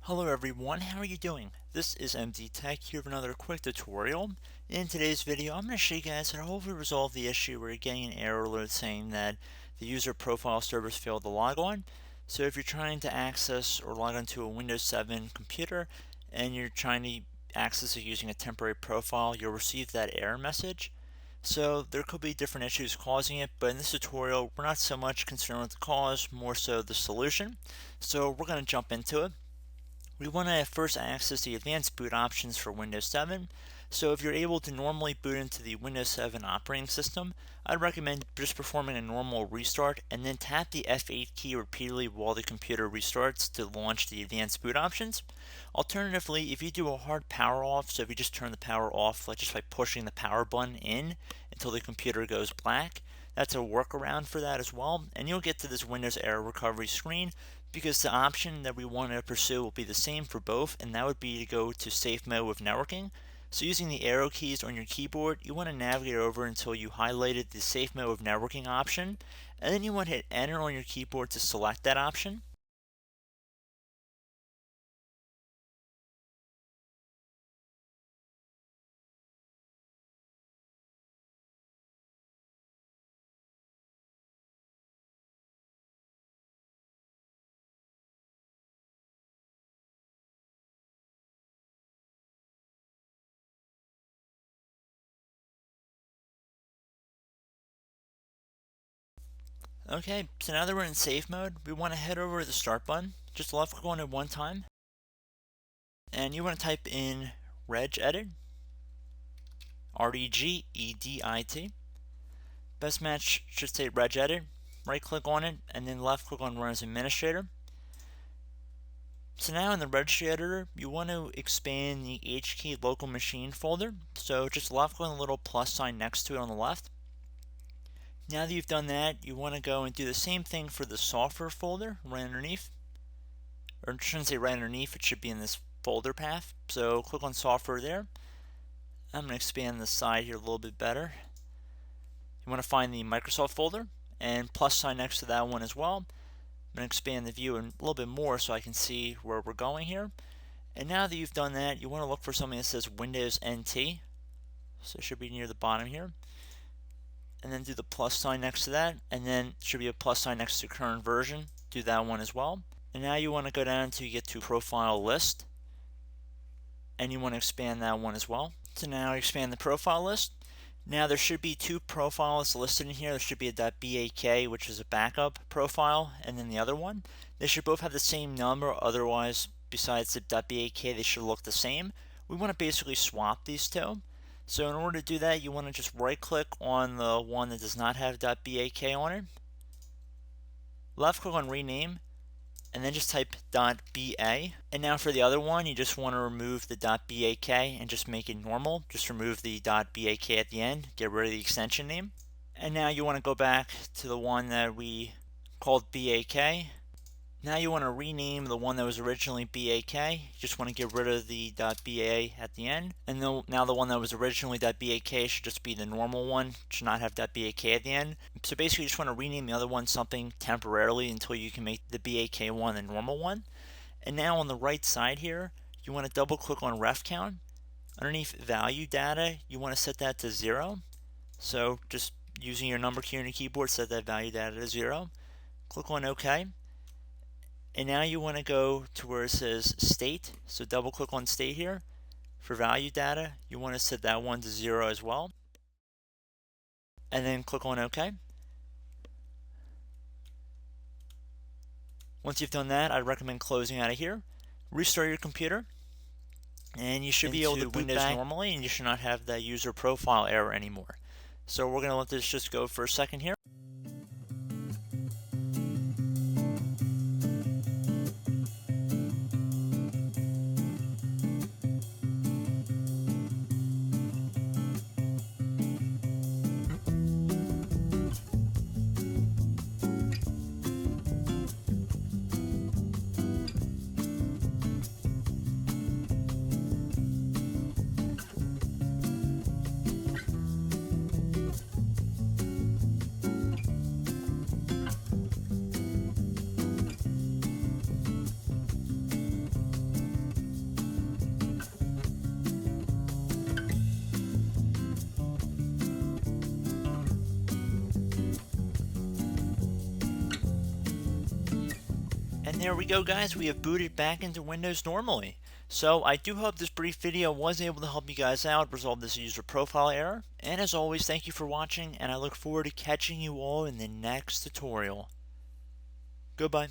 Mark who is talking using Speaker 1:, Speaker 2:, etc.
Speaker 1: Hello everyone, how are you doing? This is MD Tech here with another quick tutorial. In today's video, I'm going to show you guys how to hopefully resolve the issue where you're getting an error alert saying that the user profile service failed to log on. So if you're trying to access or log onto a Windows 7 computer and you're trying to access it using a temporary profile, you'll receive that error message. So there could be different issues causing it, but in this tutorial, we're not so much concerned with the cause, more so the solution. So we're going to jump into it. We want to first access the advanced boot options for Windows 7. So if you're able to normally boot into the Windows 7 operating system, I'd recommend just performing a normal restart and then tap the F8 key repeatedly while the computer restarts to launch the advanced boot options. Alternatively, if you do a hard power off, so if you just turn the power off like just by pushing the power button in until the computer goes black, that's a workaround for that as well, and you'll get to this Windows error recovery screen because the option that we want to pursue will be the same for both, and that would be to go to safe mode with networking. So using the arrow keys on your keyboard, you want to navigate over until you highlighted the safe mode with networking option, and then you want to hit enter on your keyboard to select that option. Okay, so now that we're in safe mode, we want to head over to the start button, just left click on it one time, and you want to type in regedit, REGEDIT. Best match should say regedit, right click on it, and then left click on run as administrator. So now in the registry editor, you want to expand the HKey local machine folder. So just left click on the little plus sign next to it on the left. Now that you've done that, you want to go and do the same thing for the software folder right underneath. Or I shouldn't say right underneath, it should be in this folder path. So click on software there. I'm going to expand the side here a little bit better. You want to find the Microsoft folder and plus sign next to that one as well. I'm going to expand the view a little bit more so I can see where we're going here. And now that you've done that, you want to look for something that says Windows NT. So it should be near the bottom here. And then do the plus sign next to that, and then should be a plus sign next to current version. Do that one as well. And now you want to go down until you get to profile list, and you want to expand that one as well. So now expand the profile list. Now there should be two profiles listed in here. There should be a .bak, which is a backup profile, and then the other one. They should both have the same number, otherwise besides the .bak they should look the same. We want to basically swap these two. So in order to do that, you want to just right click on the one that does not have .bak on it, left click on rename, and then just type .ba. And now for the other one, you just want to remove the .bak and just make it normal. Just remove the .bak at the end, get rid of the extension name. And now you want to go back to the one that we called BAK. Now you want to rename the one that was originally BAK. You just want to get rid of the .ba at the end. And now the one that was originally .bak should just be the normal one. It should not have .bak at the end. So basically you just want to rename the other one something temporarily until you can make the BAK one the normal one. And now on the right side here, you want to double click on ref count. Underneath value data, you want to set that to 0. So just using your number key on your keyboard, set that value data to 0. Click on OK. And now you want to go to where it says state. So double click on state here. For value data, you want to set that one to 0 as well. And then click on OK. Once you've done that, I'd recommend closing out of here. Restart your computer. And you should be able to boot Windows normally, and you should not have that user profile error anymore. So we're going to let this just go for a second here. there we go, guys. We have booted back into Windows normally. So I do hope this brief video was able to help you guys out, resolve this user profile error. And as always, thank you for watching, and I look forward to catching you all in the next tutorial. Goodbye.